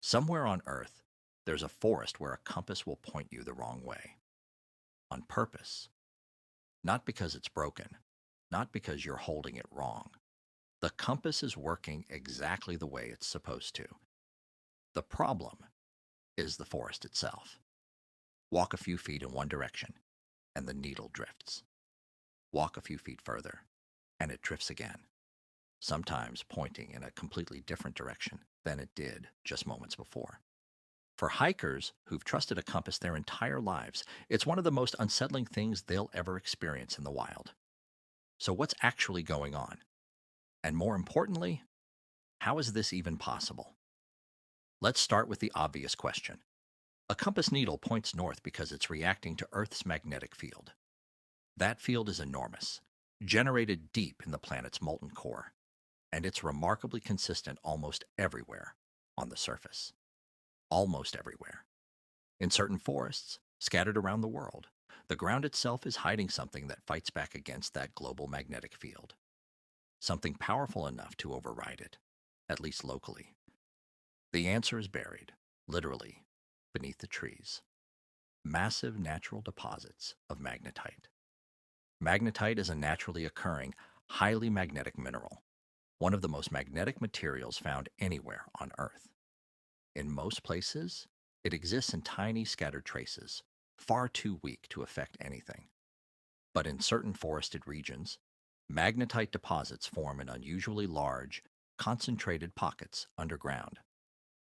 Somewhere on Earth, there's a forest where a compass will point you the wrong way. On purpose. Not because it's broken. Not because you're holding it wrong. The compass is working exactly the way it's supposed to. The problem is the forest itself. Walk a few feet in one direction, and the needle drifts. Walk a few feet further, and it drifts again, sometimes pointing in a completely different direction than it did just moments before. For hikers who've trusted a compass their entire lives, it's one of the most unsettling things they'll ever experience in the wild. So, what's actually going on? And more importantly, how is this even possible? Let's start with the obvious question. A compass needle points north because it's reacting to Earth's magnetic field. That field is enormous, generated deep in the planet's molten core, and it's remarkably consistent almost everywhere on the surface. Almost everywhere. In certain forests, scattered around the world, the ground itself is hiding something that fights back against that global magnetic field. Something powerful enough to override it, at least locally. The answer is buried, literally, beneath the trees. Massive natural deposits of magnetite. Magnetite is a naturally occurring, highly magnetic mineral, one of the most magnetic materials found anywhere on Earth. In most places, it exists in tiny scattered traces, far too weak to affect anything. But in certain forested regions, magnetite deposits form in unusually large, concentrated pockets underground,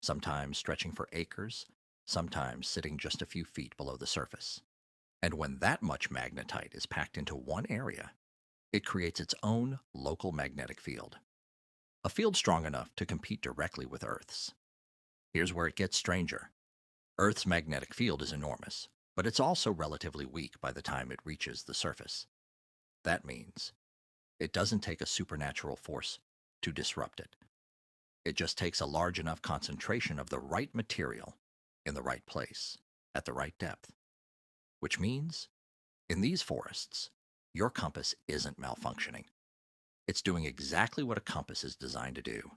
sometimes stretching for acres, sometimes sitting just a few feet below the surface. And when that much magnetite is packed into one area, it creates its own local magnetic field. A field strong enough to compete directly with Earth's. Here's where it gets stranger. Earth's magnetic field is enormous, but it's also relatively weak by the time it reaches the surface. That means it doesn't take a supernatural force to disrupt it. It just takes a large enough concentration of the right material in the right place, at the right depth. Which means, in these forests, your compass isn't malfunctioning. It's doing exactly what a compass is designed to do,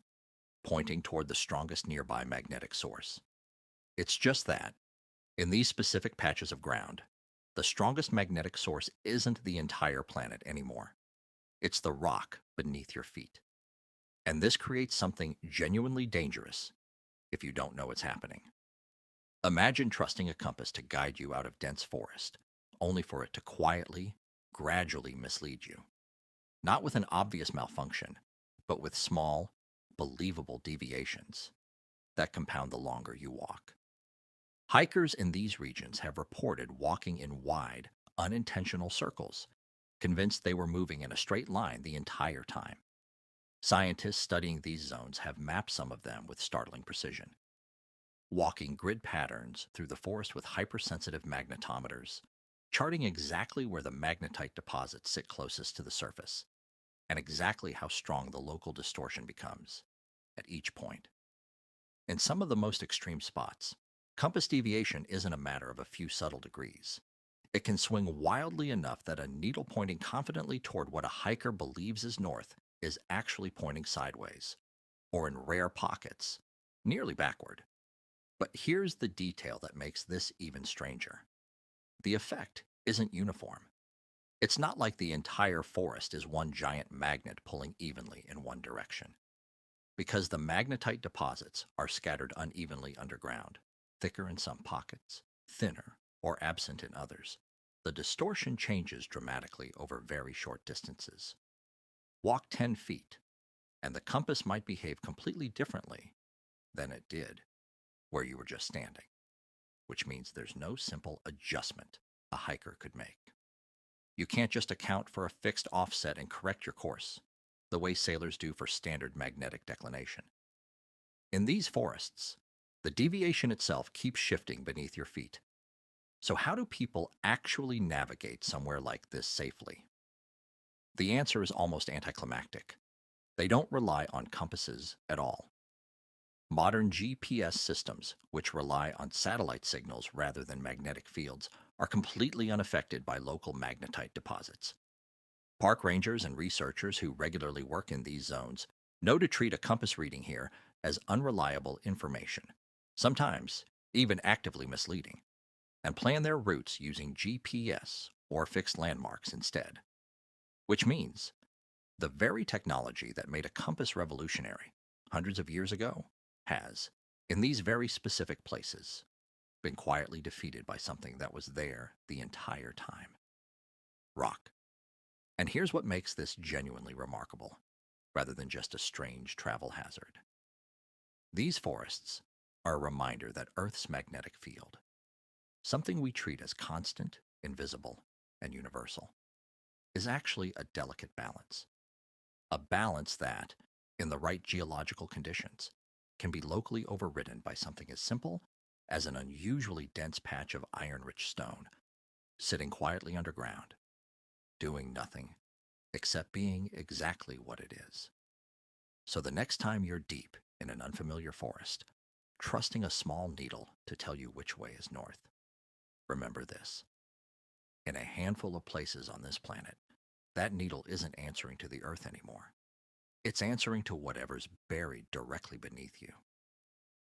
pointing toward the strongest nearby magnetic source. It's just that, in these specific patches of ground, the strongest magnetic source isn't the entire planet anymore. It's the rock beneath your feet. And this creates something genuinely dangerous if you don't know it's happening. Imagine trusting a compass to guide you out of dense forest, only for it to quietly, gradually mislead you. Not with an obvious malfunction, but with small, believable deviations that compound the longer you walk. Hikers in these regions have reported walking in wide, unintentional circles, convinced they were moving in a straight line the entire time. Scientists studying these zones have mapped some of them with startling precision, walking grid patterns through the forest with hypersensitive magnetometers, charting exactly where the magnetite deposits sit closest to the surface, and exactly how strong the local distortion becomes at each point. In some of the most extreme spots, compass deviation isn't a matter of a few subtle degrees. It can swing wildly enough that a needle pointing confidently toward what a hiker believes is north is actually pointing sideways, or in rare pockets, nearly backward. But here's the detail that makes this even stranger. The effect isn't uniform. It's not like the entire forest is one giant magnet pulling evenly in one direction. Because the magnetite deposits are scattered unevenly underground, thicker in some pockets, thinner or absent in others, the distortion changes dramatically over very short distances. Walk 10 feet, and the compass might behave completely differently than it did where you were just standing, which means there's no simple adjustment a hiker could make. You can't just account for a fixed offset and correct your course, the way sailors do for standard magnetic declination. In these forests, the deviation itself keeps shifting beneath your feet. So how do people actually navigate somewhere like this safely? The answer is almost anticlimactic. They don't rely on compasses at all. Modern GPS systems, which rely on satellite signals rather than magnetic fields, are completely unaffected by local magnetite deposits. Park rangers and researchers who regularly work in these zones know to treat a compass reading here as unreliable information, sometimes even actively misleading, and plan their routes using GPS or fixed landmarks instead, which means the very technology that made a compass revolutionary hundreds of years ago has, in these very specific places, been quietly defeated by something that was there the entire time: rock. And here's what makes this genuinely remarkable, rather than just a strange travel hazard. These forests are a reminder that Earth's magnetic field, something we treat as constant, invisible, and universal, is actually a delicate balance. A balance that, in the right geological conditions, can be locally overridden by something as simple as an unusually dense patch of iron-rich stone sitting quietly underground, doing nothing except being exactly what it is. So the next time you're deep in an unfamiliar forest, trusting a small needle to tell you which way is north, remember this: in a handful of places on this planet, that needle isn't answering to the Earth anymore. It's answering to whatever's buried directly beneath you.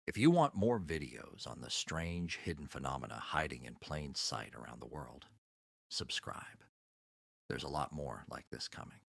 If you want more videos on the strange hidden phenomena hiding in plain sight around the world, subscribe. There's a lot more like this coming.